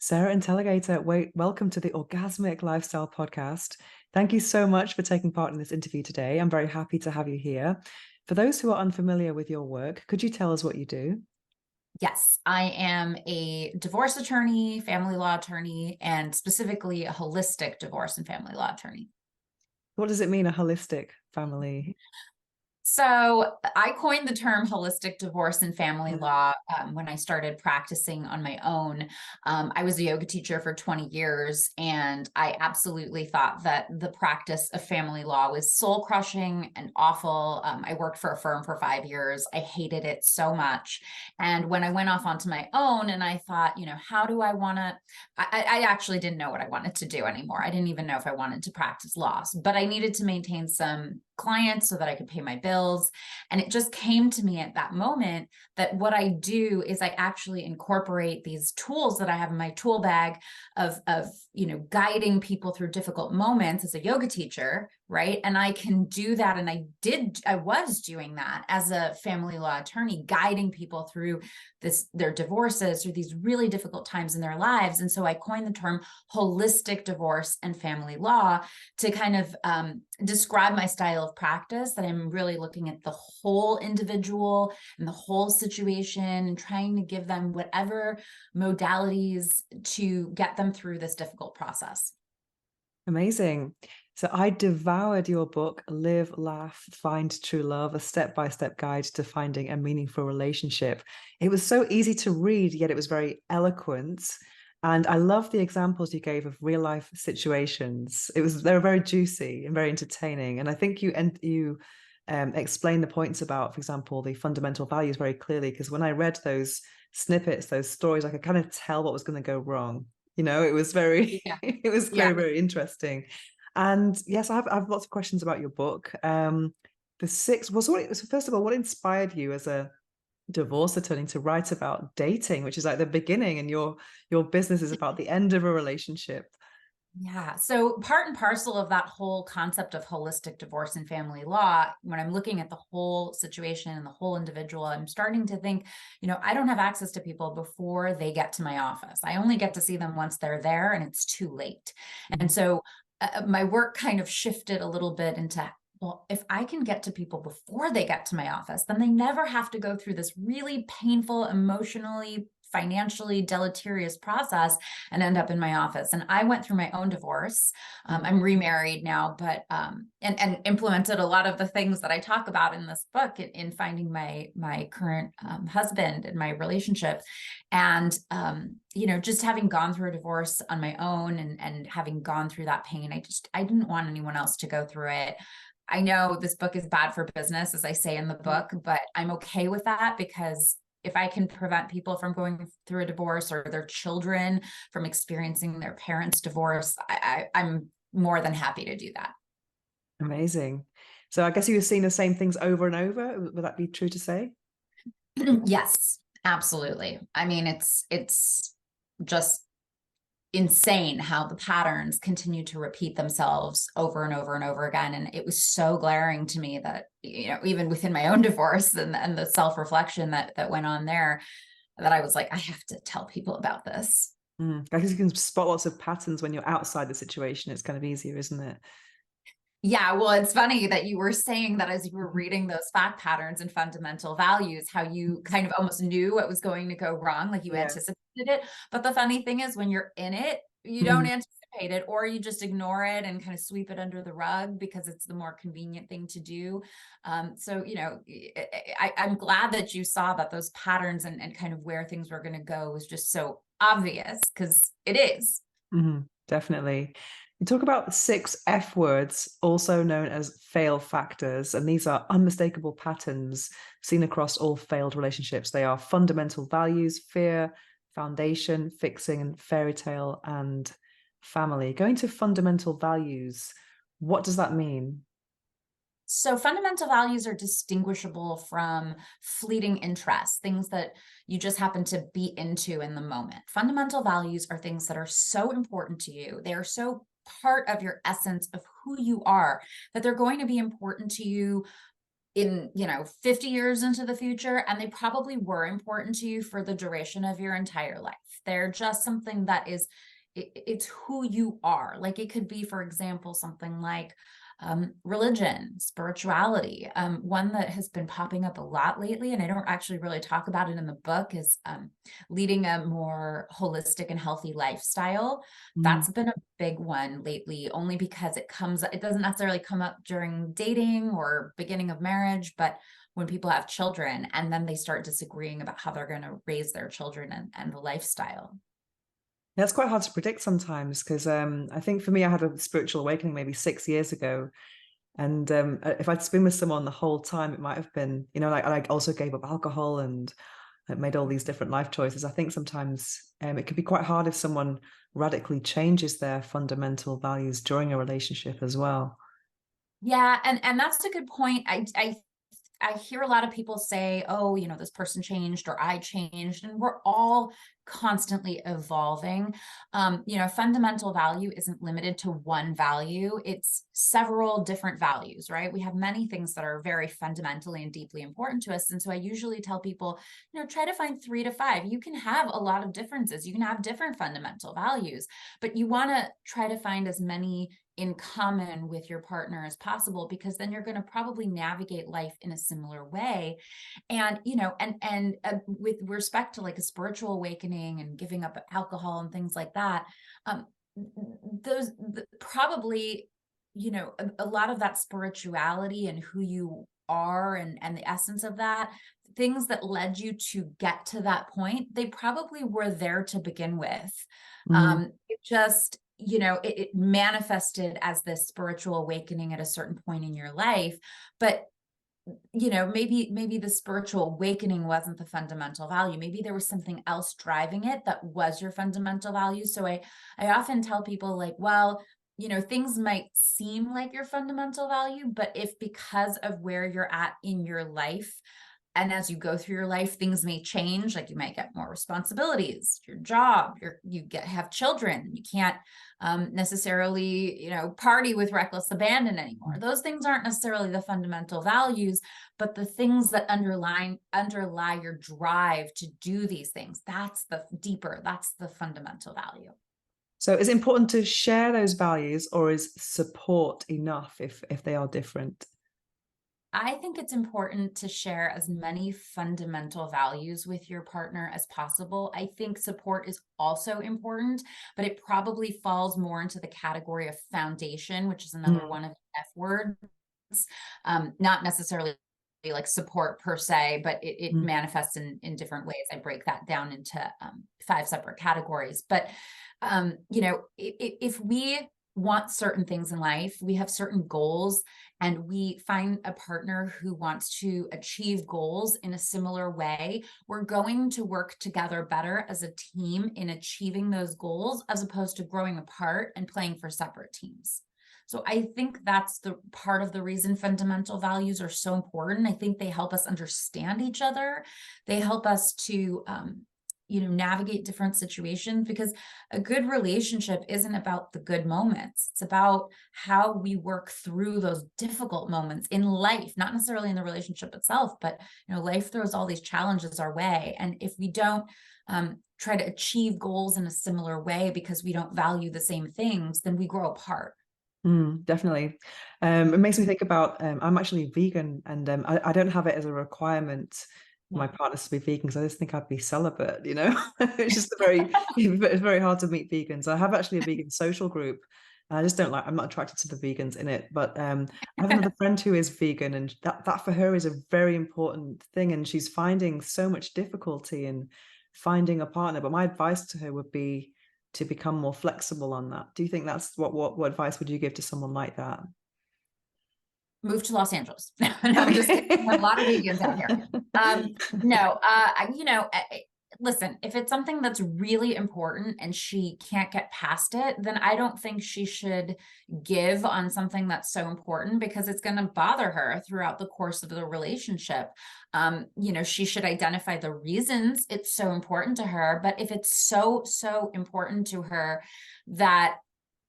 Sarah Intelligator, welcome to the Orgasmic Lifestyle Podcast. Thank you so much for taking part in this interview today. I'm very happy to have you here. For those who are unfamiliar with your work, could you tell us what you do? Yes, I am a divorce attorney, family law attorney, and specifically a holistic divorce and family law attorney. What does it mean, a holistic family? So I coined the term holistic divorce and family Mm. law when I started practicing on my own. I was a yoga teacher for 20 years, and I absolutely thought that the practice of family law was soul crushing and awful. I worked for a firm for 5 years. I hated it so much. And when I went off onto my own and I thought, how do I want to, I actually didn't know what I wanted to do anymore. I didn't even know if I wanted to practice law, but I needed to maintain some clients so that I could pay my bills. And it just came to me at that moment that what I do is I actually incorporate these tools that I have in my tool bag of guiding people through difficult moments as a yoga teacher, right? And I can do that. And I was doing that as a family law attorney, guiding people through their divorces, through these really difficult times in their lives. And so I coined the term holistic divorce and family law to kind of describe my style of practice, that I'm really looking at the whole individual and the whole situation and trying to give them whatever modalities to get them through this difficult process. Amazing. So I devoured your book, Live, Laugh, Find True Love, a step-by-step guide to finding a meaningful relationship. It was so easy to read, yet it was very eloquent. And I love the examples you gave of real life situations. They were very juicy and very entertaining. And I think you explain the points about, for example, the fundamental values very clearly. Because when I read those snippets, those stories, I could kind of tell what was going to go wrong. It was very, Yeah. it was Yeah. very, very interesting. And yes, I have lots of questions about your book. The six was what. So first of all, what inspired you as a divorce attorney to write about dating, which is like the beginning, and your business is about the end of a relationship? Yeah. So part and parcel of that whole concept of holistic divorce and family law, when I'm looking at the whole situation and the whole individual, I'm starting to think, I don't have access to people before they get to my office. I only get to see them once they're there and it's too late. And so my work kind of shifted a little bit into, well, if I can get to people before they get to my office, then they never have to go through this really painful, emotionally, financially deleterious process and end up in my office. And I went through my own divorce. I'm remarried now, but and implemented a lot of the things that I talk about in this book in finding my current husband and my relationship. And just having gone through a divorce on my own and having gone through that pain, I didn't want anyone else to go through it. I know this book is bad for business, as I say in the book, but I'm okay with that because if I can prevent people from going through a divorce or their children from experiencing their parents' divorce, I'm more than happy to do that. Amazing. So I guess you were seeing the same things over and over. Would that be true to say? Yes, absolutely. I mean, it's just insane how the patterns continue to repeat themselves over and over and over again. And it was so glaring to me that, even within my own divorce and the self-reflection that went on there, that I was like, I have to tell people about this. I guess you can spot lots of patterns when you're outside the situation. It's kind of easier, isn't it? Yeah, well, it's funny that you were saying that as you were reading those fact patterns and fundamental values, how you kind of almost knew what was going to go wrong, like you Yeah. anticipated it. But the funny thing is, when you're in it, you don't Mhm. anticipate it, or you just ignore it and kind of sweep it under the rug because it's the more convenient thing to do. So, I'm glad that you saw that those patterns and kind of where things were going to go was just so obvious, because it is. Definitely. You talk about six F words, also known as fail factors, and these are unmistakable patterns seen across all failed relationships. They are fundamental values, fear, foundation, fixing, and fairy tale, and family. Going to fundamental values, what does that mean? So fundamental values are distinguishable from fleeting interests, things that you just happen to be into in the moment. Fundamental values are things that are so important to you. They are so part of your essence of who you are that they're going to be important to you in, 50 years into the future, and they probably were important to you for the duration of your entire life. They're just something that is, it's who you are. Like it could be, for example, something like religion, spirituality. One that has been popping up a lot lately, and I don't actually really talk about it in the book, is leading a more holistic and healthy lifestyle. Mm. That's been a big one lately, only because it doesn't necessarily come up during dating or beginning of marriage, but when people have children and then they start disagreeing about how they're going to raise their children and the lifestyle. That's quite hard to predict sometimes because I think for me, I had a spiritual awakening maybe 6 years ago. And if I'd been with someone the whole time, it might have been, like I also gave up alcohol and I made all these different life choices. I think sometimes it can be quite hard if someone radically changes their fundamental values during a relationship as well. Yeah, and that's a good point. I hear a lot of people say, oh, this person changed or I changed, and we're all constantly evolving. Fundamental value isn't limited to one value, it's several different values, right? We have many things that are very fundamentally and deeply important to us. And so I usually tell people, try to find 3 to 5. You can have a lot of differences, you can have different fundamental values, but you want to try to find as many in common with your partner as possible, because then you're going to probably navigate life in a similar way. And with respect to like a spiritual awakening and giving up alcohol and things like that, probably, a lot of that spirituality and who you are and the essence of that, things that led you to get to that point, they probably were there to begin with. Mm. It just, it manifested as this spiritual awakening at a certain point in your life. But maybe the spiritual awakening wasn't the fundamental value. Maybe there was something else driving it that was your fundamental value. So I often tell people, like, well, things might seem like your fundamental value, but if because of where you're at in your life, and as you go through your life, things may change. Like you might get more responsibilities, your job, have children. You can't necessarily, party with reckless abandon anymore. Those things aren't necessarily the fundamental values, but the things that underlie your drive to do these things. That's the fundamental value. So is it important to share those values, or is support enough if they are different? I think it's important to share as many fundamental values with your partner as possible. I think support is also important, but it probably falls more into the category of foundation, which is another Mm. one of the F words. Not necessarily like support per se, but it Mm. manifests in different ways. I break that down into 5 separate categories. But if we want certain things in life, we have certain goals, and we find a partner who wants to achieve goals in a similar way, we're going to work together better as a team in achieving those goals, as opposed to growing apart and playing for separate teams. So I think that's the part of the reason fundamental values are so important. I think they help us understand each other. They help us to navigate different situations, because a good relationship isn't about the good moments. It's about how we work through those difficult moments in life, not necessarily in the relationship itself, but life throws all these challenges our way. And if we don't try to achieve goals in a similar way because we don't value the same things, then we grow apart. Definitely. It makes me think about I'm actually vegan, and I don't have it as a requirement for my partners to be vegan because I just think I'd be celibate, It's just it's very hard to meet vegans. I have actually a vegan social group. And I just don't I'm not attracted to the vegans in it. But I have another friend who is vegan, and that for her is a very important thing. And she's finding so much difficulty in finding a partner. But my advice to her would be to become more flexible on that. Do you think that's what advice would you give to someone like that? Move to Los Angeles. No, I'm just kidding. A lot of vegans out here. No, listen, if it's something that's really important and she can't get past it, then I don't think she should give on something that's so important, because it's going to bother her throughout the course of the relationship. She should identify the reasons it's so important to her. But if it's so important to her that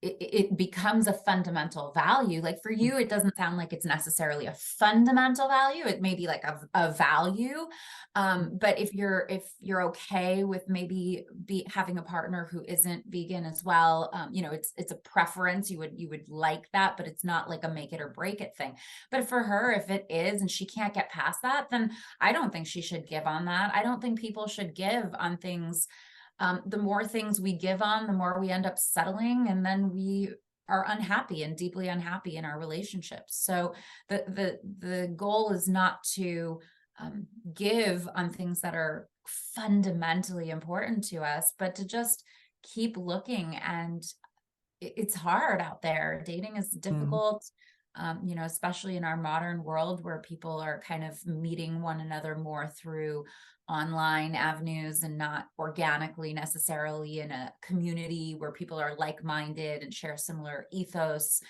it becomes a fundamental value. Like for you, it doesn't sound like it's necessarily a fundamental value. It may be like a value. But if you're okay with maybe having a partner who isn't vegan as well, it's a preference. You would like that, but it's not like a make it or break it thing. But for her, if it is and she can't get past that, then I don't think she should give on that. I don't think people should give on things. The more things we give on, the more we end up settling, and then we are unhappy and deeply unhappy in our relationships. So the goal is not to give on things that are fundamentally important to us, but to just keep looking. And it's hard out there. Dating is Mm. difficult. Especially in our modern world where people are kind of meeting one another more through online avenues and not organically necessarily in a community where people are like-minded and share similar ethos.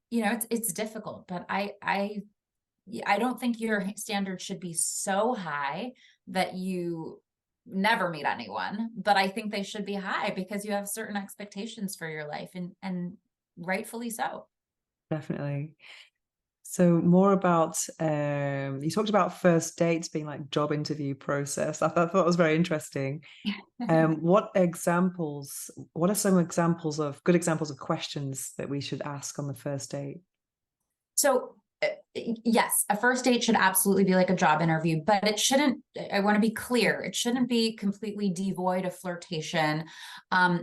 It's difficult, but I don't think your standards should be so high that you never meet anyone, but I think they should be high because you have certain expectations for your life, and rightfully so. Definitely. So more about you talked about first dates being like job interview process. I thought it was very interesting. What are some good examples of questions that we should ask on the first date? So, yes, a first date should absolutely be like a job interview, but it shouldn't, I want to be clear, it shouldn't be completely devoid of flirtation.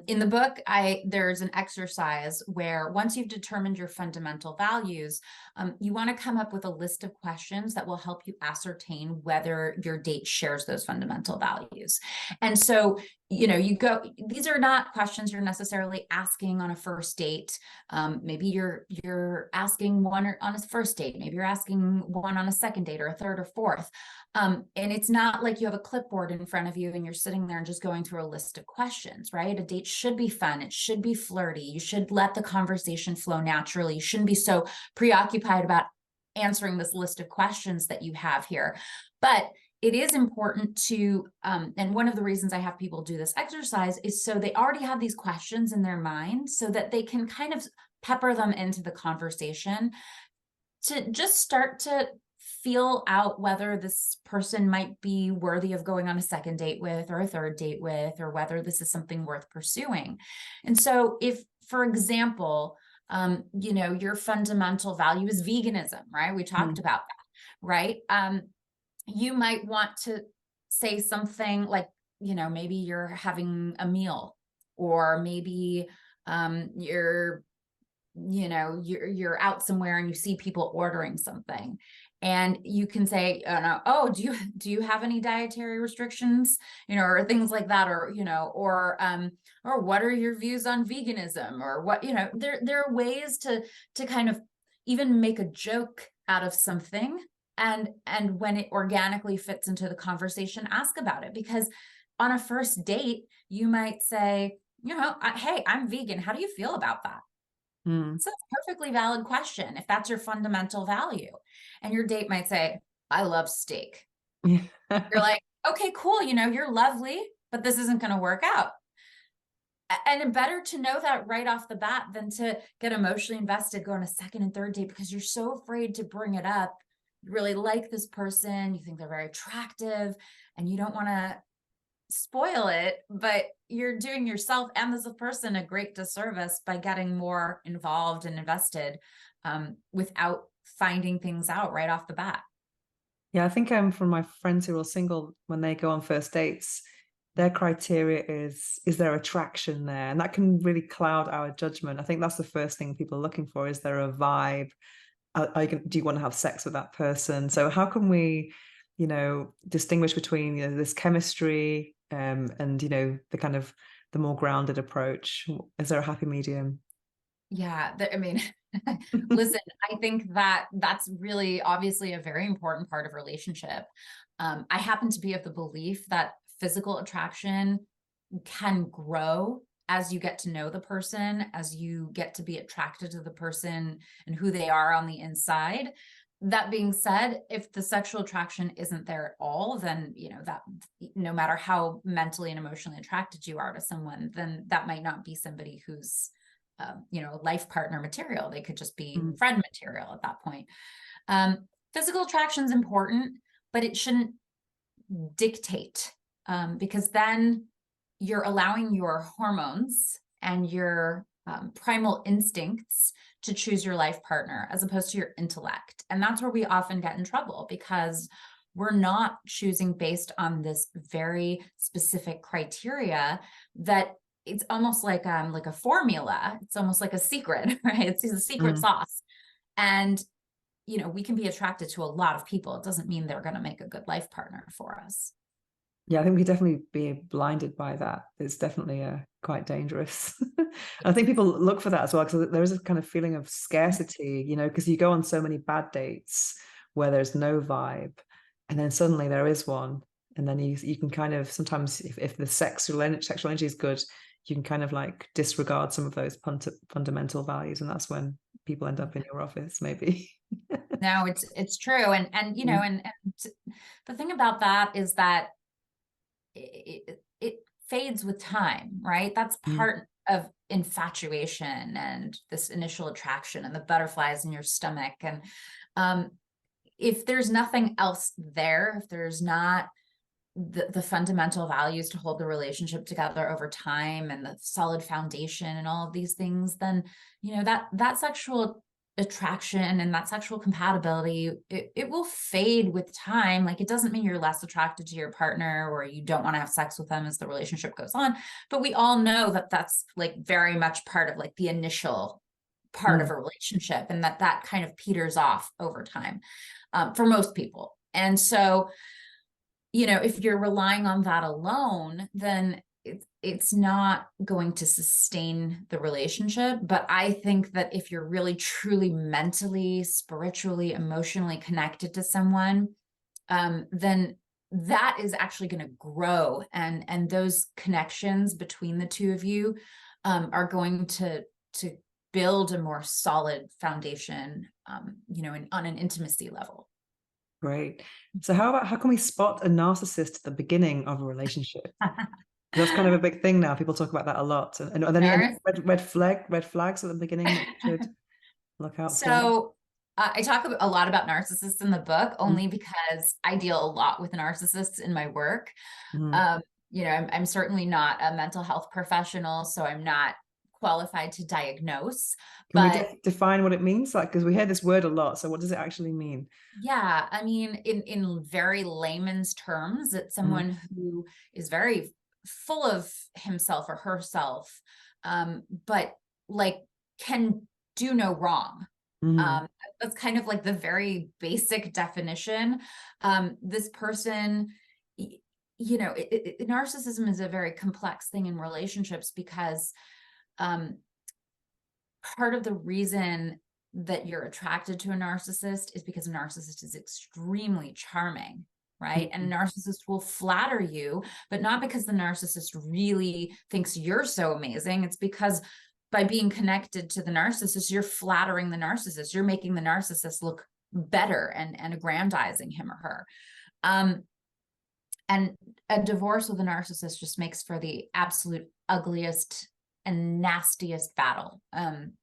In the book, there's an exercise where once you've determined your fundamental values, you want to come up with a list of questions that will help you ascertain whether your date shares those fundamental values. And so, these are not questions you're necessarily asking on a first date. Maybe you're asking one on a first date, maybe you're asking one on a second date or a third or fourth. And it's not like you have a clipboard in front of you and you're sitting there and just going through a list of questions, right? A date should be fun, it should be flirty, you should let the conversation flow naturally. You shouldn't be so preoccupied about answering this list of questions that you have here. But it is important to, and one of the reasons I have people do this exercise is so they already have these questions in their mind so that they can kind of pepper them into the conversation to just start to feel out whether this person might be worthy of going on a second date with or a third date with, or whether this is something worth pursuing. And so if, for example, your fundamental value is veganism, right? We talked Mm. about that, right? You might want to say something like, maybe you're having a meal, or maybe you're out somewhere and you see people ordering something, and you can say, oh, do you have any dietary restrictions, or things like that, or or what are your views on veganism, or what, there are ways to kind of even make a joke out of something. And when it organically fits into the conversation, ask about it. Because on a first date, you might say, hey, I'm vegan. How do you feel about that? Mm. So it's a perfectly valid question if that's your fundamental value. And your date might say, I love steak. You're like, okay, cool. You're lovely, but this isn't going to work out. And better to know that right off the bat than to get emotionally invested, go on a second and third date because you're so afraid to bring it up. You really like this person, you think they're very attractive, and you don't want to spoil it, but you're doing yourself and this person a great disservice by getting more involved and invested without finding things out right off the bat. Yeah, I think from my friends who are single, when they go on first dates, their criteria is there attraction there? And that can really cloud our judgment. I think that's the first thing people are looking for. Is there a vibe? Do you want to have sex with that person? So how can we, distinguish between this chemistry and the kind of the more grounded approach? Is there a happy medium? Yeah, listen, I think that that's really obviously a very important part of relationship. I happen to be of the belief that physical attraction can grow as you get to know the person, as you get to be attracted to the person and who they are on the inside. That being said, if the sexual attraction isn't there at all, then, that no matter how mentally and emotionally attracted you are to someone, then that might not be somebody who's life partner material. They could just be Mm. friend material at that point. Physical attraction is important, but it shouldn't dictate, because then you're allowing your hormones and your primal instincts to choose your life partner as opposed to your intellect. And that's where we often get in trouble, because we're not choosing based on this very specific criteria that it's almost like a formula. It's almost like a secret, right? It's a secret Mm. sauce. And we can be attracted to a lot of people. It doesn't mean they're going to make a good life partner for us. Yeah, I think we could definitely be blinded by that. It's definitely quite dangerous. I think people look for that as well, because there is a kind of feeling of scarcity, because you go on so many bad dates where there's no vibe, and then suddenly there is one, and then you can kind of sometimes, if the sexual energy is good, you can kind of like disregard some of those fundamental values, and that's when people end up in your office, maybe. No, it's true, and and the thing about that is that it fades with time, right? That's part of infatuation and this initial attraction and the butterflies in your stomach. And if there's nothing else there, if there's not the fundamental values to hold the relationship together over time and the solid foundation and all of these things, then that sexual attraction and that sexual compatibility, it will fade with time. Like, it doesn't mean you're less attracted to your partner or you don't want to have sex with them as the relationship goes on, but we all know that that's like very much part of like the initial part of a relationship, and that kind of peters off over time, for most people. And so if you're relying on that alone, then it's not going to sustain the relationship. But I think that if you're really truly mentally, spiritually, emotionally connected to someone, then that is actually going to grow, and those connections between the two of you are going to build a more solid foundation, on an intimacy level. Great. So how can we spot a narcissist at the beginning of a relationship? That's kind of a big thing now. People talk about that a lot. And are there any red flags at the beginning that we should look out for? So I talk a lot about narcissists in the book, only because I deal a lot with narcissists in my work. I'm certainly not a mental health professional, so I'm not qualified to diagnose. Can we define what it means? Like, because we hear this word a lot. So what does it actually mean? Yeah, I mean, in very layman's terms, it's someone who is very full of himself or herself, but like can do no wrong. That's kind of like the very basic definition. This person, narcissism is a very complex thing in relationships, because part of the reason that you're attracted to a narcissist is because a narcissist is extremely charming, right? And a narcissist will flatter you, but not because the narcissist really thinks you're so amazing. It's because by being connected to the narcissist, you're flattering the narcissist. You're making the narcissist look better and aggrandizing him or her. And a divorce with a narcissist just makes for the absolute ugliest and nastiest battle.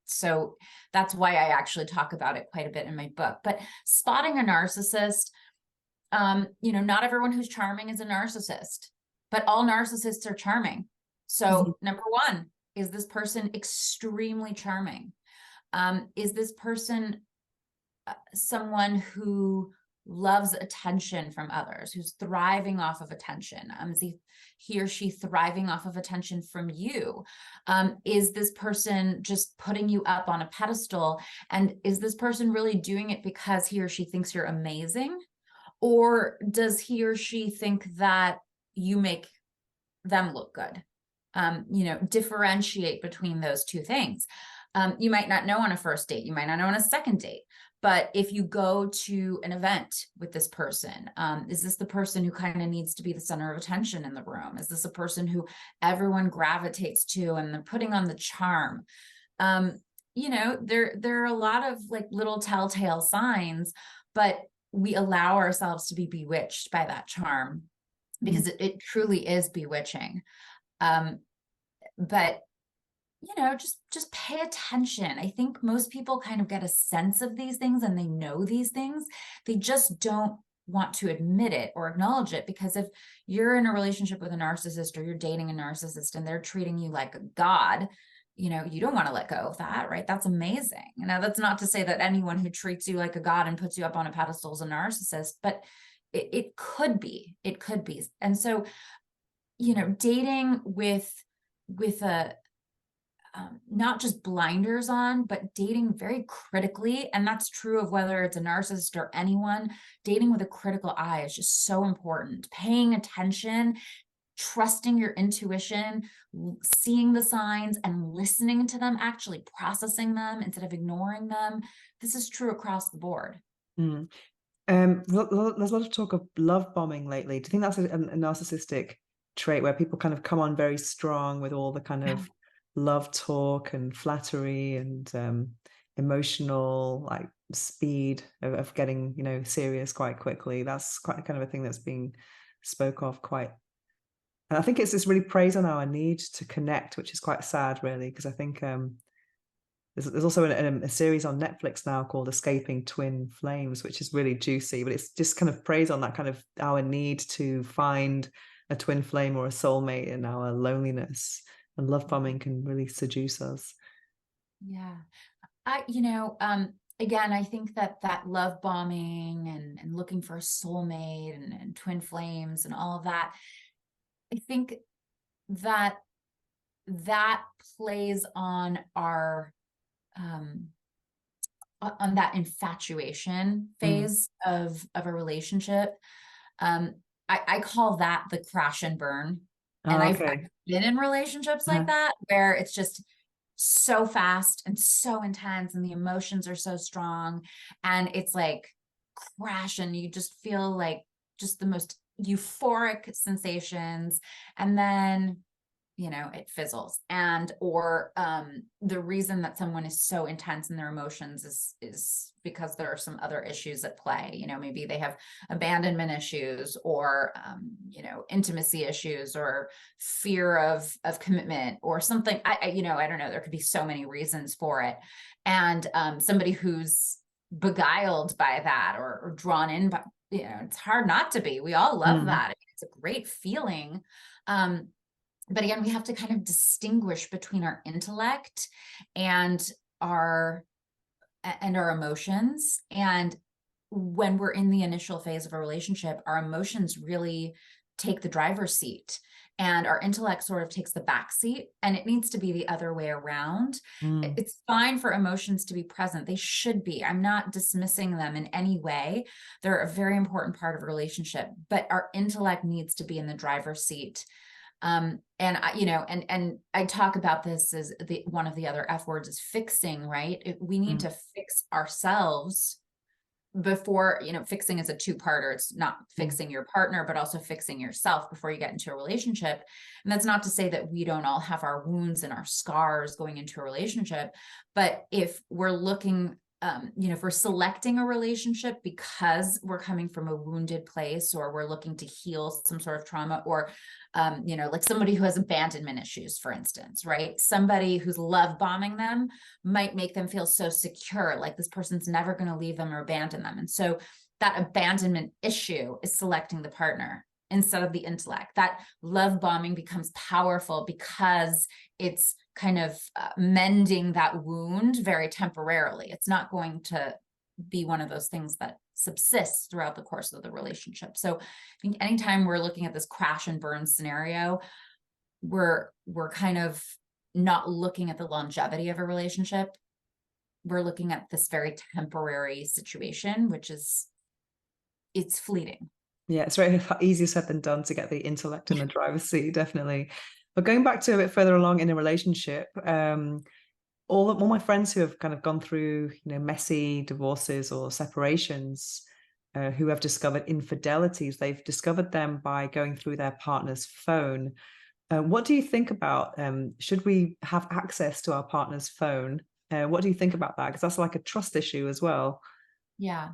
So that's why I actually talk about it quite a bit in my book. But spotting a narcissist, not everyone who's charming is a narcissist, but all narcissists are charming. So number one, is this person extremely charming? Is this person someone who loves attention from others, who's thriving off of attention? Is he or she thriving off of attention from you? Is this person just putting you up on a pedestal? And is this person really doing it because he or she thinks you're amazing? Or does he or she think that you make them look good? Differentiate between those two things. You might not know on a first date, you might not know on a second date, but if you go to an event with this person, is this the person who kind of needs to be the center of attention in the room? Is this a person who everyone gravitates to and they're putting on the charm? There are a lot of like little telltale signs, but we allow ourselves to be bewitched by that charm because it truly is bewitching. But just pay attention. I think most people kind of get a sense of these things and they know these things. They just don't want to admit it or acknowledge it, because if you're in a relationship with a narcissist or you're dating a narcissist and they're treating you like a god, you don't want to let go of that, right? That's amazing. Now, that's not to say that anyone who treats you like a god and puts you up on a pedestal is a narcissist, but it could be. It could be. And so, dating with a not just blinders on, but dating very critically. And that's true of whether it's a narcissist or anyone. Dating with a critical eye is just so important. Paying attention, trusting your intuition, seeing the signs and listening to them, actually processing them instead of ignoring them. This is true across the board. Mm. There's a lot of talk of love bombing lately. Do you think that's a narcissistic trait where people kind of come on very strong with all the kind of love talk and flattery and emotional like speed of getting serious quite quickly? That's quite kind of a thing that's being spoke of quite, and I think it's this really preys on our need to connect, which is quite sad, really, because I think there's also a series on Netflix now called Escaping Twin Flames, which is really juicy, but it's just kind of preys on that kind of our need to find a twin flame or a soulmate in our loneliness, and love bombing can really seduce us. Yeah. Again, I think that love bombing and looking for a soulmate and twin flames and all of that, I think that plays on our on that infatuation Mm. phase of a relationship. I call that the crash and burn. And Oh, I've okay. been in relationships like that where it's just so fast and so intense and the emotions are so strong and it's like crash and you just feel like just the most euphoric sensations, and then it fizzles. And or the reason that someone is so intense in their emotions is because there are some other issues at play. Maybe they have abandonment issues or intimacy issues or fear of commitment or something. I don't know, there could be so many reasons for it. And somebody who's beguiled by that or drawn in by, it's hard not to be. We all love Mm. that. It's a great feeling. But again, we have to kind of distinguish between our intellect and our emotions. And when we're in the initial phase of a relationship, our emotions really take the driver's seat and our intellect sort of takes the back seat, and it needs to be the other way around. Mm. It's fine for emotions to be present. They should be. I'm not dismissing them in any way. They're a very important part of a relationship, but our intellect needs to be in the driver's seat. And I talk about this as one of the other F words is fixing, right? We need Mm. to fix ourselves before, fixing is a two-parter. It's not Mm. fixing your partner, but also fixing yourself before you get into a relationship. And that's not to say that we don't all have our wounds and our scars going into a relationship, but if we're looking, if we're selecting a relationship because we're coming from a wounded place or we're looking to heal some sort of trauma, or like somebody who has abandonment issues, for instance, right? Somebody who's love bombing them might make them feel so secure, like this person's never going to leave them or abandon them. And so that abandonment issue is selecting the partner instead of the intellect. That love bombing becomes powerful because it's kind of mending that wound very temporarily. It's not going to be one of those things that subsists throughout the course of the relationship. So I think anytime we're looking at this crash and burn scenario, we're kind of not looking at the longevity of a relationship. We're looking at this very temporary situation, which is, it's fleeting. Yeah, it's very easier said than done to get the intellect in the driver's seat, definitely. But going back to a bit further along in a relationship, all my friends who have kind of gone through, messy divorces or separations, who have discovered infidelities, they've discovered them by going through their partner's phone. What do you think about, should we have access to our partner's phone? What do you think about that? Because that's like a trust issue as well. Yeah.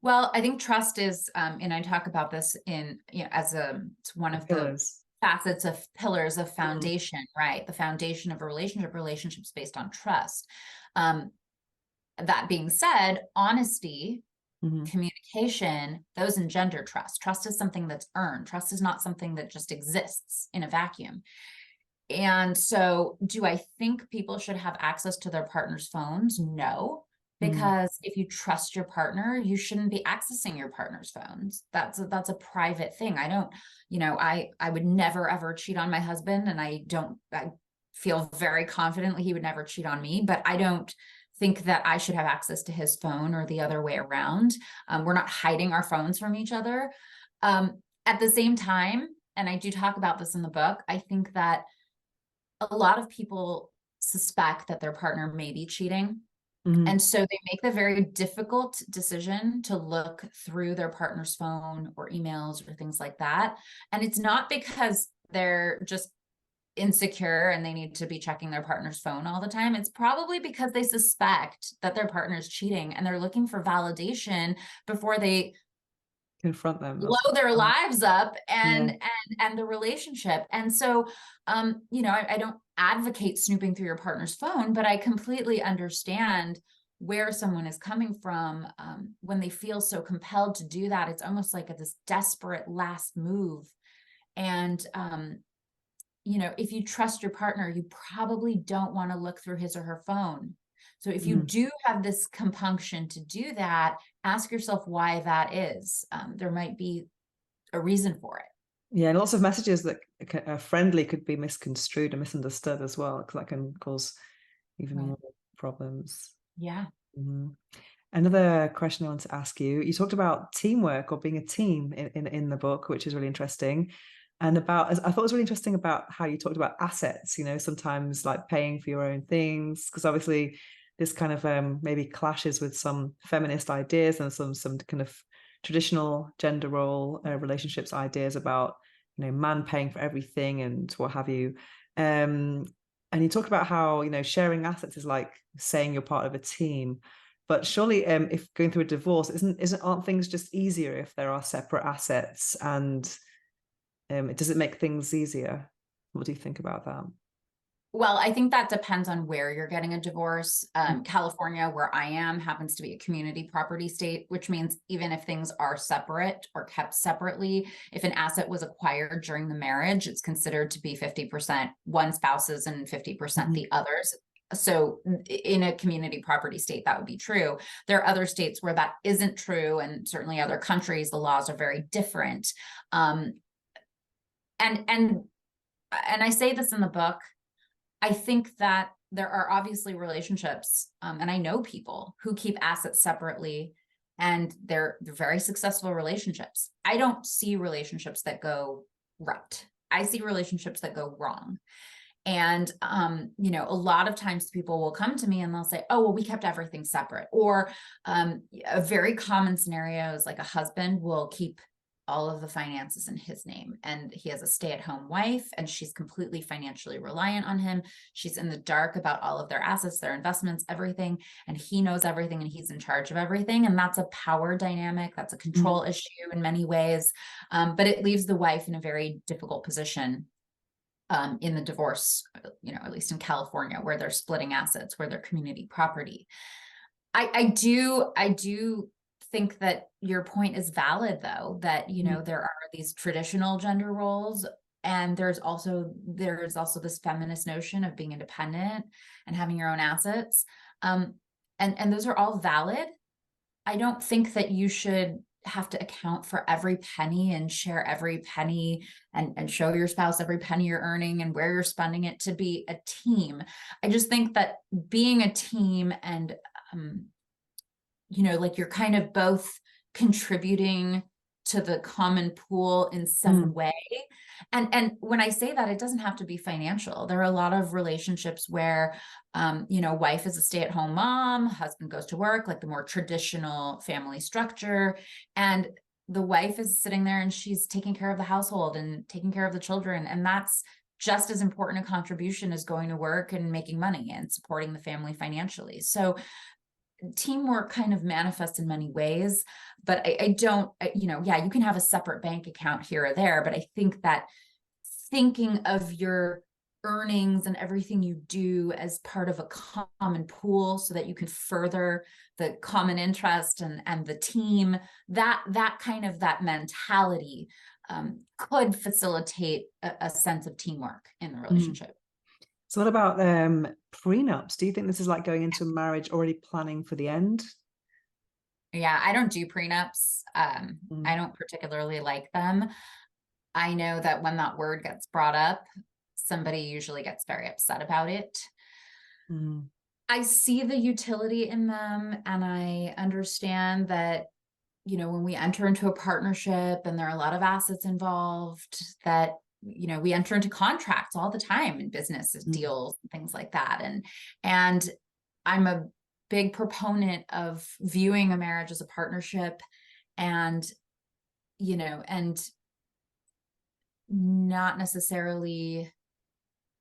Well, I think trust is, and I talk about this in, as it's one of the Pillars. facets of pillars of Mm, foundation, right? The foundation of a relationship, relationships based on trust. Um, that being said, honesty, mhm, communication, those engender trust. Trust is something that's earned. Trust is not something that just exists in a vacuum. And so, do I think people should have access to their partner's phones? No, mm, because if you trust your partner, you shouldn't be accessing your partner's phones. That's a private thing. I don't, I would never ever cheat on my husband, and I feel very confidently he would never cheat on me, but I don't think that I should have access to his phone or the other way around. We're not hiding our phones from each other. At the same time, and I do talk about this in the book, I think that a lot of people suspect that their partner may be cheating. mhm. And so they make the very difficult decision to look through their partner's phone or emails or things like that. And it's not because they're just insecure and they need to be checking their partner's phone all the time. It's probably because they suspect that their partner's cheating and they're looking for validation before they Confront them. blow their lives up Yeah. and the relationship. And so I don't advocate snooping through your partner's phone, but I completely understand where someone is coming from when they feel so compelled to do that. It's almost like this desperate last move. And if you trust your partner, you probably don't want to look through his or her phone. So if you Mhm. do have this compunction to do that, ask yourself why that is. There might be a reason for it. Yeah, and lots of messages that are friendly could be misconstrued and misunderstood as well, because that can cause even Right. more problems. Yeah. Mhm. Another question I want to ask you, you talked about teamwork or being a team in the book, which is really interesting. And I thought it was really interesting about how you talked about assets, sometimes like paying for your own things, because obviously this kind of maybe clashes with some feminist ideas and some kind of traditional gender role relationships ideas about, man paying for everything and what have you. Um, and you talk about how, sharing assets is like saying you're part of a team. But surely, if going through a divorce, aren't things just easier if there are separate assets? And does it make things easier? What do you think about that? Well, I think that depends on where you're getting a divorce. California, where I am, happens to be a community property state, which means even if things are separate or kept separately, if an asset was acquired during the marriage, it's considered to be 50% one spouse's and 50% Mhm. the other's. So in a community property state, that would be true. There are other states where that isn't true, and certainly other countries, the laws are very different. Um, and I say this in the book. I think that there are obviously relationships, and I know people who keep assets separately, and they're very successful relationships. I don't see relationships that go right. I see relationships that go wrong. And a lot of times people will come to me and they'll say, "Oh, well, we kept everything separate." Or a very common scenario is like a husband will keep all of the finances in his name, and he has a stay-at-home wife and she's completely financially reliant on him. She's in the dark about all of their assets, their investments, everything, and he knows everything and he's in charge of everything. And that's a power dynamic, that's a Mhm. control issue in many ways. But it leaves the wife in a very difficult position in the divorce, at least in California, where they're splitting assets, where they're community property. I do think that your point is valid, though, that Mhm. there are these traditional gender roles, and there's also this feminist notion of being independent and having your own assets, and those are all valid. I don't think that you should have to account for every penny and share every penny and show your spouse every penny you're earning and where you're spending it to be a team. I just think that being a team and, um, like you're kind of both contributing to the common pool in some Mm. way. And when I say that, it doesn't have to be financial. There are a lot of relationships where wife is a stay-at-home mom, husband goes to work, like the more traditional family structure, and the wife is sitting there and she's taking care of the household and taking care of the children, and that's just as important a contribution as going to work and making money and supporting the family financially. So teamwork kind of manifests in many ways, but I don't, yeah, you can have a separate bank account here or there, but I think that thinking of your earnings and everything you do as part of a common pool so that you can further the common interest and the team, that kind of that mentality could facilitate a sense of teamwork in the relationship. So what about prenups? Do you think this is like going into marriage already planning for the end? Yeah, I don't do prenups. I don't particularly like them. I know that when that word gets brought up, somebody usually gets very upset about it. I see the utility in them, and I understand that, you know, when we enter into a partnership and there are a lot of assets involved, that, you know, we enter into contracts all the time in business deals, things like that. And I'm a big proponent of viewing a marriage as a partnership, and, you know, and not necessarily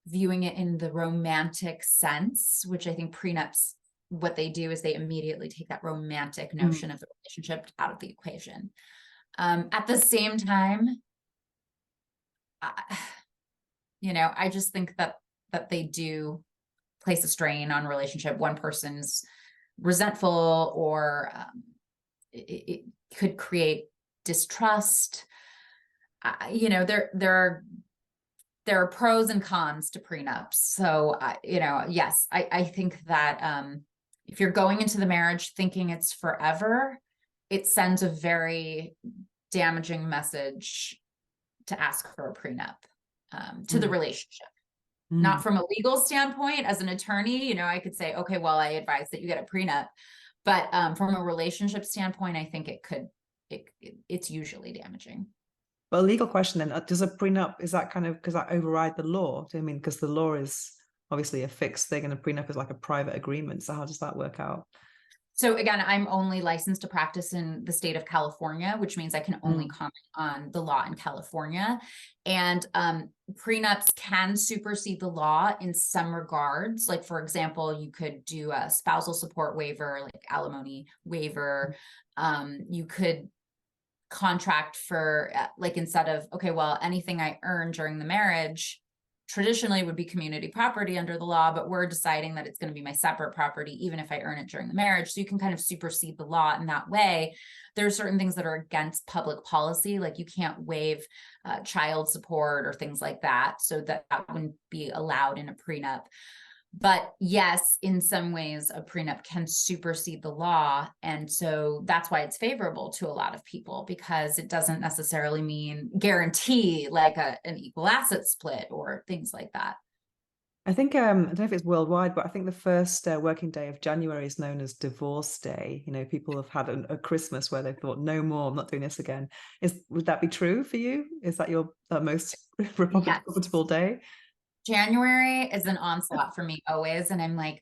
viewing it in the romantic sense, which I think prenups, what they do is they immediately take that romantic notion of the relationship out of the equation. At the same time, you know, I just think that they do place a strain on relationship. One person's resentful, or it could create distrust. You know, there are pros and cons to prenups. So, you know, yes, I think that if you're going into the marriage thinking it's forever, it sends a very damaging message to ask for a prenup to the relationship. Not from a legal standpoint. As an attorney, you know, I could say, okay, well, I advise that you get a prenup. But from a relationship standpoint, I think it's usually damaging. But a legal question then, does a prenup, is that kind of, because that override the law? Do you mean, because the law is obviously a fixed thing and a prenup is like a private agreement. So how does that work out? So again, I'm only licensed to practice in the state of California, which means I can only comment on the law in California. And prenups can supersede the law in some regards. Like, for example, you could do a spousal support waiver, like alimony waiver. You could contract for, like, instead of, okay, well, anything I earn during the marriage traditionally would be community property under the law, but we're deciding that it's going to be my separate property, even if I earn it during the marriage. So you can kind of supersede the law in that way. There are certain things that are against public policy, like you can't waive child support or things like that. So that wouldn't be allowed in a prenup. But yes, in some ways, a prenup can supersede the law. And so that's why it's favorable to a lot of people, because it doesn't necessarily mean guarantee like an equal asset split or things like that. I think, I don't know if it's worldwide, but I think the first working day of January is known as Divorce Day. You know, people have had a Christmas where they thought, no more, I'm not doing this again. Would that be true for you? Is that your most profitable day? January is an onslaught for me always. And I'm like,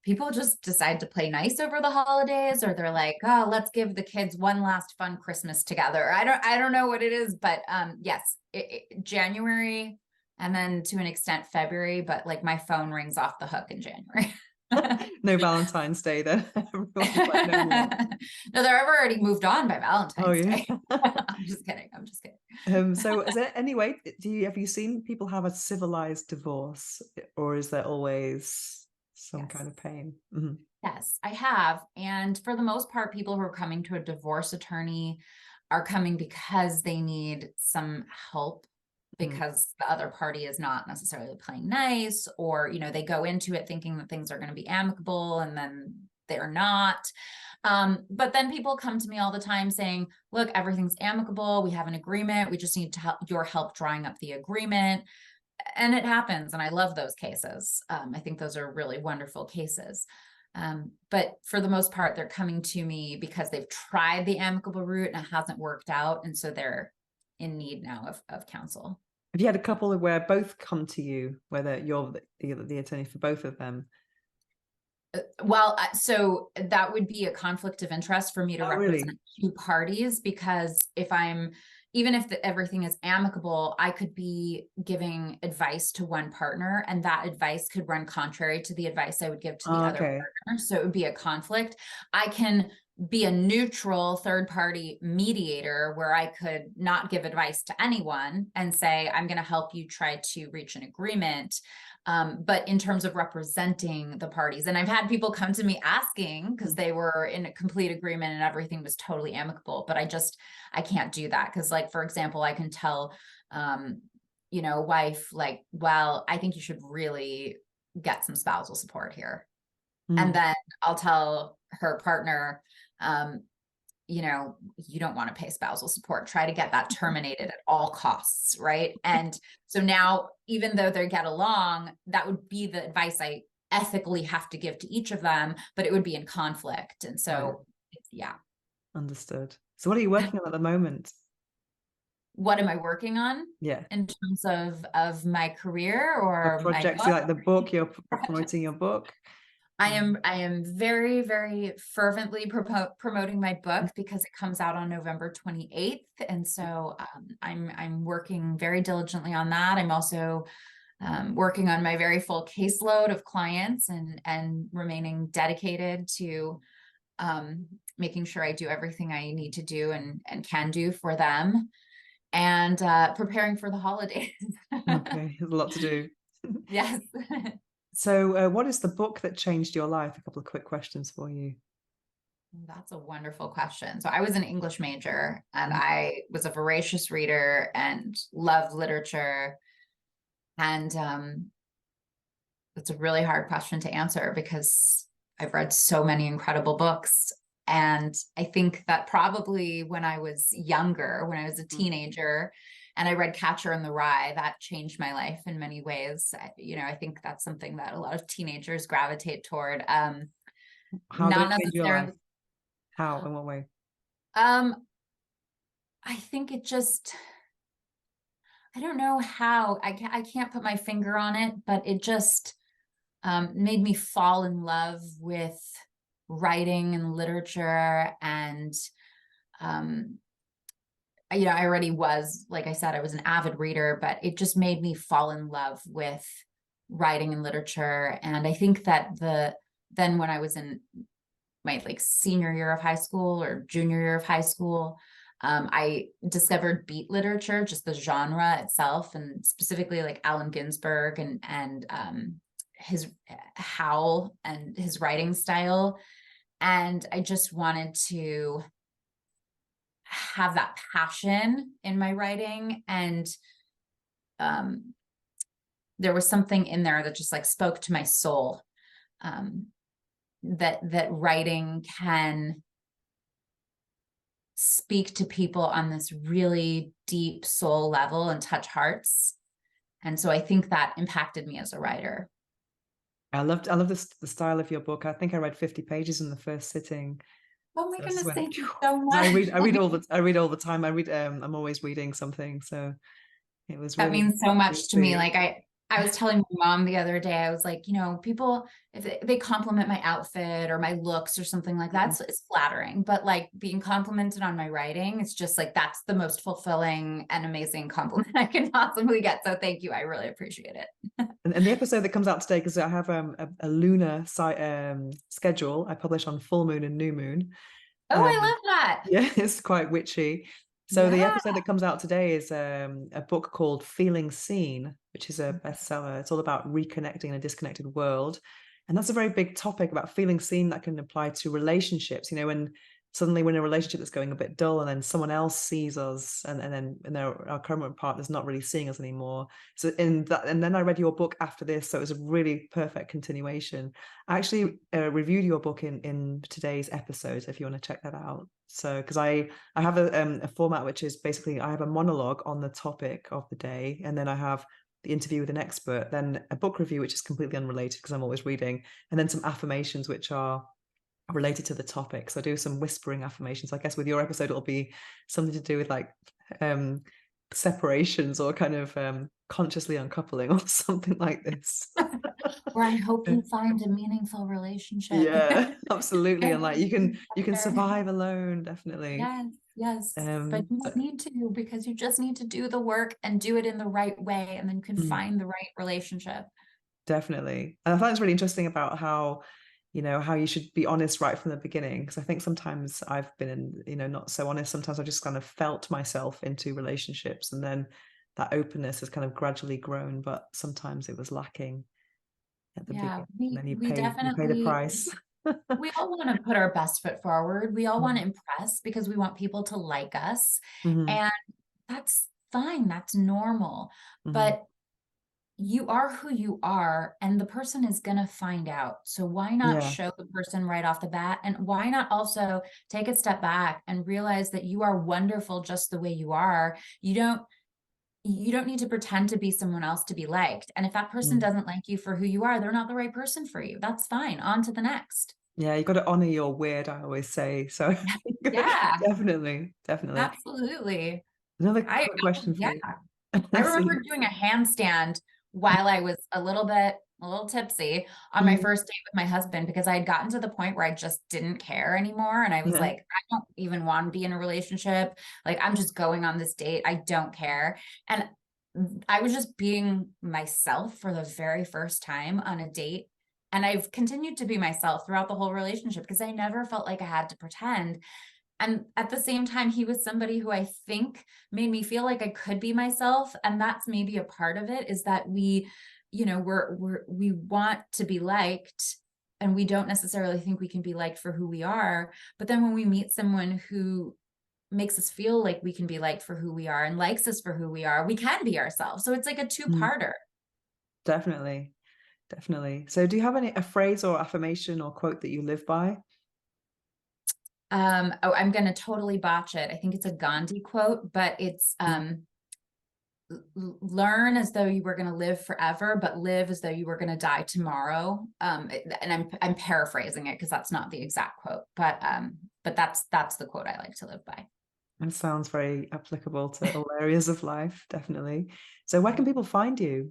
people just decide to play nice over the holidays, or they're like, oh, let's give the kids one last fun Christmas together. I don't know what it is, but yes, January, and then to an extent February, but like my phone rings off the hook in January. No Valentine's Day then. Like, no, they're already moved on by Valentine's Day. I'm just kidding. So is there any way, have you seen people have a civilized divorce, or is there always some kind of pain? Yes, I have. And for the most part, people who are coming to a divorce attorney are coming because they need some help, because the other party is not necessarily playing nice, or, you know, they go into it thinking that things are going to be amicable and then they're not. But then people come to me all the time saying, look, everything's amicable. We have an agreement. We just need your help drawing up the agreement. And it happens. And I love those cases. I think those are really wonderful cases. But for the most part, they're coming to me because they've tried the amicable route and it hasn't worked out. And so they're in need now of counsel. Have you had a couple where both come to you, whether you're the attorney for both of them? Well, so that would be a conflict of interest for me to represent two parties, because even if everything is amicable, I could be giving advice to one partner, and that advice could run contrary to the advice I would give to the other partner. So it would be a conflict. I can be a neutral third party mediator where I could not give advice to anyone and say, I'm going to help you try to reach an agreement. But in terms of representing the parties, and I've had people come to me asking because they were in a complete agreement and everything was totally amicable, but I can't do that. Cause like, for example, I can tell, wife, like, well, I think you should really get some spousal support here. And then I'll tell her partner, you don't want to pay spousal support, try to get that terminated at all costs. Right. And so now, even though they get along, that would be the advice I ethically have to give to each of them, but it would be in conflict. And so, yeah. Understood. So what are you working on at the moment? What am I working on? Yeah. In terms of my career or projects, you like the book, you're promoting your book? I am very, very fervently promoting my book because it comes out on November 28th. And so I'm working very diligently on that. I'm also working on my very full caseload of clients and remaining dedicated to making sure I do everything I need to do and can do for them, and preparing for the holidays. Okay, there's a lot to do. Yes. So what is the book that changed your life? A couple of quick questions for you. That's a wonderful question. So I was an English major and I was a voracious reader and loved literature. And it's a really hard question to answer because I've read so many incredible books. And I think that probably when I was younger, when I was a teenager, and I read Catcher in the Rye, that changed my life in many ways. I think that's something that a lot of teenagers gravitate toward. How did it change your life? How? In what way? I think it just, I don't know how. I can't put my finger on it, but it just made me fall in love with writing and literature. And I already was, like I said, I was an avid reader, but it just made me fall in love with writing and literature. And I think that then when I was in my senior year of high school or junior year of high school, I discovered beat literature, just the genre itself, and specifically like Allen Ginsberg and his Howl and his writing style. And I just wanted to have that passion in my writing. And there was something in there that just spoke to my soul, that writing can speak to people on this really deep soul level and touch hearts. And so I think that impacted me as a writer. I love the style of your book. I think I read 50 pages in the first sitting. Oh my goodness, thank you so much. I read all the time. I'm always reading something. So it was that really means so much to me. Like I was telling my mom the other day, I was like, people, if they compliment my outfit or my looks or something like that, it's flattering. But being complimented on my writing, it's just that's the most fulfilling and amazing compliment I can possibly get. So thank you. I really appreciate it. And the episode that comes out today, because I have a lunar schedule, I publish on full moon and new moon. Oh, I love that. Yeah, it's quite witchy. So the episode that comes out today is a book called Feeling Seen, which is a bestseller. It's all about reconnecting in a disconnected world. And that's a very big topic about feeling seen that can apply to relationships. When suddenly we're in a relationship that's going a bit dull and then someone else sees us and then our current partner's not really seeing us anymore. So and then I read your book after this. So it was a really perfect continuation. I actually reviewed your book in today's episode, if you want to check that out. So, because I have a format, which is basically I have a monologue on the topic of the day, and then I have the interview with an expert, then a book review, which is completely unrelated because I'm always reading, and then some affirmations, which are related to the topic. So I do some whispering affirmations. I guess with your episode, it'll be something to do with separations or kind of consciously uncoupling or something like this. Or I hope you find a meaningful relationship. Yeah, absolutely. And you can survive alone, definitely. Yes. But you don't need to, because you just need to do the work and do it in the right way, and then you can find the right relationship. Definitely. And I find it's really interesting about how how you should be honest right from the beginning. Because I think sometimes I've been, not so honest. Sometimes I just kind of felt myself into relationships, and then that openness has kind of gradually grown, but sometimes it was lacking at the Yeah, beginning. And then we you pay the definitely, price. we all want to put our best foot forward. We all want Mm. to impress because we want people to like us. Mhm, And that's fine. That's normal. mhm. But you are who you are, and the person is going to find out. So why not Yeah. show the person right off the bat? And why not also take a step back and realize that you are wonderful just the way you are? You don't need to pretend to be someone else to be liked. And if that person Mm. doesn't like you for who you are, they're not the right person for you. That's fine. On to the next. Yeah, you gotta honor your weird, I always say. So Yeah, definitely, definitely. absolutely. Another I quick question for yeah. you. I So remember doing a handstand while I was a little tipsy on my mhm, first date with my husband because I had gotten to the point where I just didn't care anymore. And I was yeah. like, I don't even want to be in a relationship. Like, I'm just going on this date. I don't care. And I was just being myself for the very first time on a date. And I've continued to be myself throughout the whole relationship because I never felt like I had to pretend. And at the same time, he was somebody who I think made me feel like I could be myself. And that's maybe a part of it, is that we want to be liked, and we don't necessarily think we can be liked for who we are. But then when we meet someone who makes us feel like we can be liked for who we are and likes us for who we are, we can be ourselves. So it's like a Mm, two-parter. definitely, definitely. So do you have a phrase or affirmation or quote that you live by? Oh, I'm going to totally botch it. I think it's a Gandhi quote, but it's Mm. learn as though you were going to live forever, but live as though you were going to die tomorrow. And I'm paraphrasing it because that's not the exact quote, but that's the quote I like to live by. That sounds very applicable to all areas of life, definitely. So where can people find you?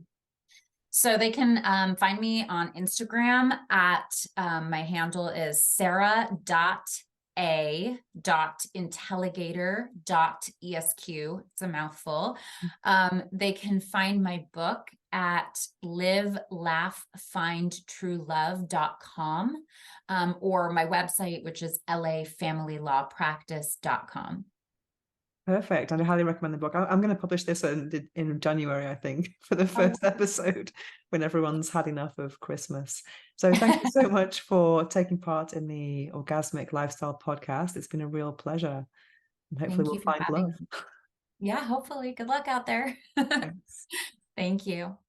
So they can find me on Instagram at my handle is sarah.a.intelligator.esq. It's a mouthful. They can find my book at livelaughfindtruelove.com, or my website, which is lafamilylawpractice.com. Perfect. I highly recommend the book. I'm going to publish this in January, I think, for the Oh, first episode when everyone's had enough of Christmas. So thank you so much for taking part in the Orgasmic Lifestyle podcast. It's been a real pleasure. And hopefully thank we'll you for find love. having me. Yeah, hopefully. Good luck out there. Thanks. Thank you.